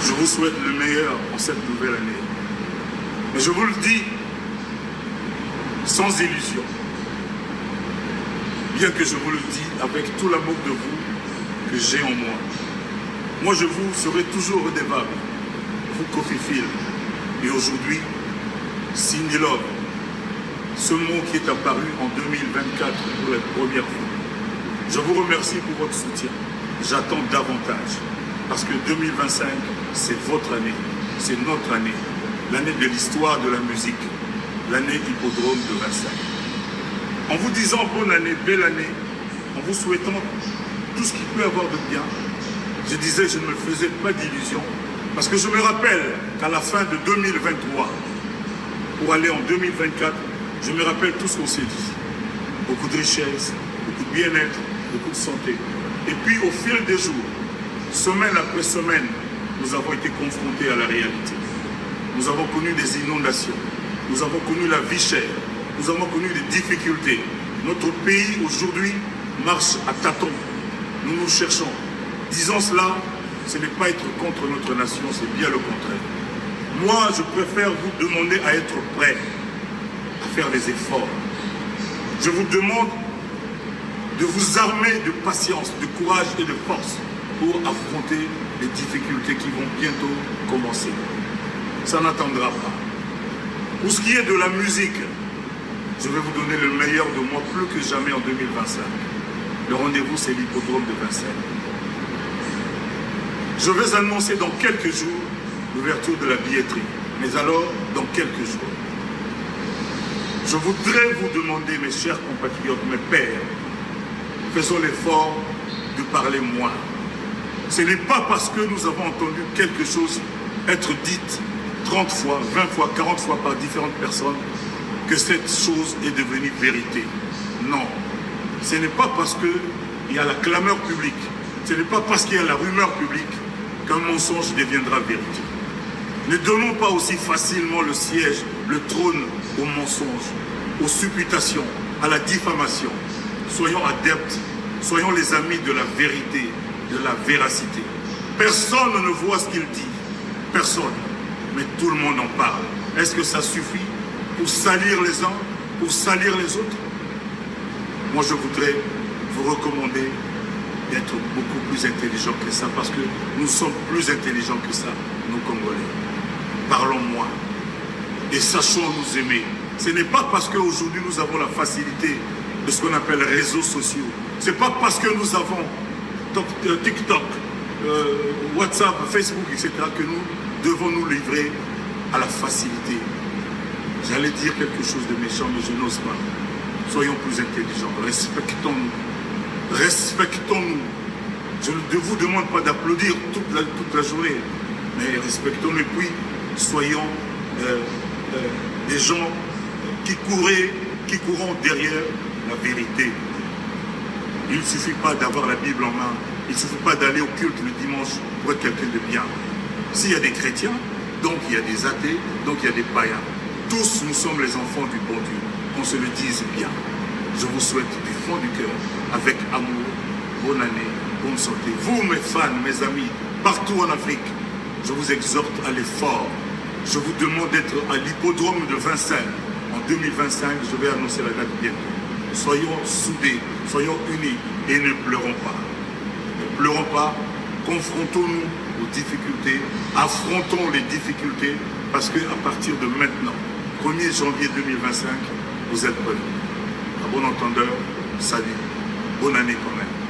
Je vous souhaite le meilleur en cette nouvelle année. Mais je vous le dis sans illusion. Bien que je vous le dis avec tout l'amour de vous que j'ai en moi. Moi, je vous serai toujours redevable. Vous, Kofi Phil. Et aujourd'hui, Cindy Love. Ce mot qui est apparu en 2024 pour la première fois. Je vous remercie pour votre soutien. J'attends davantage. Parce que 2025, c'est votre année. C'est notre année. L'année de l'histoire de la musique. L'année hippodrome de Vincennes. En vous disant bonne année, belle année, en vous souhaitant tout ce qu'il peut avoir de bien, je disais, je ne me faisais pas d'illusions. Parce que je me rappelle qu'à la fin de 2023, pour aller en 2024, je me rappelle tout ce qu'on s'est dit. Beaucoup de richesse, beaucoup de bien-être, beaucoup de santé. Et puis au fil des jours, semaine après semaine, nous avons été confrontés à la réalité. Nous avons connu des inondations. Nous avons connu la vie chère. Nous avons connu des difficultés. Notre pays aujourd'hui marche à tâtons. Nous nous cherchons. Disons cela, ce n'est pas être contre notre nation, c'est bien le contraire. Moi, je préfère vous demander à être prêt, à faire des efforts. Je vous demande de vous armer de patience, de courage et de force pour affronter les difficultés qui vont bientôt commencer. Ça n'attendra pas. Pour ce qui est de la musique, je vais vous donner le meilleur de moi plus que jamais en 2025. Le rendez-vous, c'est l'hippodrome de Vincennes. Je vais annoncer dans quelques jours l'ouverture de la billetterie. Mais alors, dans quelques jours. Je voudrais vous demander, mes chers compatriotes, mes pères, faisons l'effort de parler moins. Ce n'est pas parce que nous avons entendu quelque chose être dite 30 fois, 20 fois, 40 fois par différentes personnes que cette chose est devenue vérité. Non. Ce n'est pas parce qu'il y a la clameur publique, ce n'est pas parce qu'il y a la rumeur publique qu'un mensonge deviendra vérité. Ne donnons pas aussi facilement le siège, le trône au mensonge, aux supputations, à la diffamation. Soyons adeptes, soyons les amis de la vérité, de la véracité. Personne ne voit ce qu'il dit, personne, mais tout le monde en parle. Est-ce que ça suffit pour salir les uns, pour salir les autres? Moi, je voudrais vous recommander d'être beaucoup plus intelligent que ça, parce que nous sommes plus intelligents que ça, nous Congolais. Parlons moins et sachons nous aimer. Ce n'est pas parce qu'aujourd'hui nous avons la facilité de ce qu'on appelle réseaux sociaux. Ce n'est pas parce que nous avons TikTok, WhatsApp, Facebook, etc. que nous devons nous livrer à la facilité. J'allais dire quelque chose de méchant, mais je n'ose pas. Soyons plus intelligents, respectons-nous. Respectons-nous. Je ne vous demande pas d'applaudir toute la journée, mais respectons-nous et puis soyons des gens qui courront derrière la vérité. Il ne suffit pas d'avoir la Bible en main, il ne suffit pas d'aller au culte le dimanche pour être quelqu'un de bien. S'il y a des chrétiens, donc il y a des athées, donc il y a des païens. Tous nous sommes les enfants du bon Dieu, qu'on se le dise bien. Je vous souhaite du fond du cœur, avec amour, bonne année, bonne santé. Vous, mes fans, mes amis, partout en Afrique, je vous exhorte à l'effort. Je vous demande d'être à l'hippodrome de Vincennes. En 2025, je vais annoncer la date bientôt. Soyons soudés, soyons unis et ne pleurons pas. Ne pleurons pas, confrontons-nous aux difficultés, affrontons les difficultés, parce qu'à partir de maintenant, 1er janvier 2025, vous êtes prévenus. À bon entendeur, salut, bonne année quand même.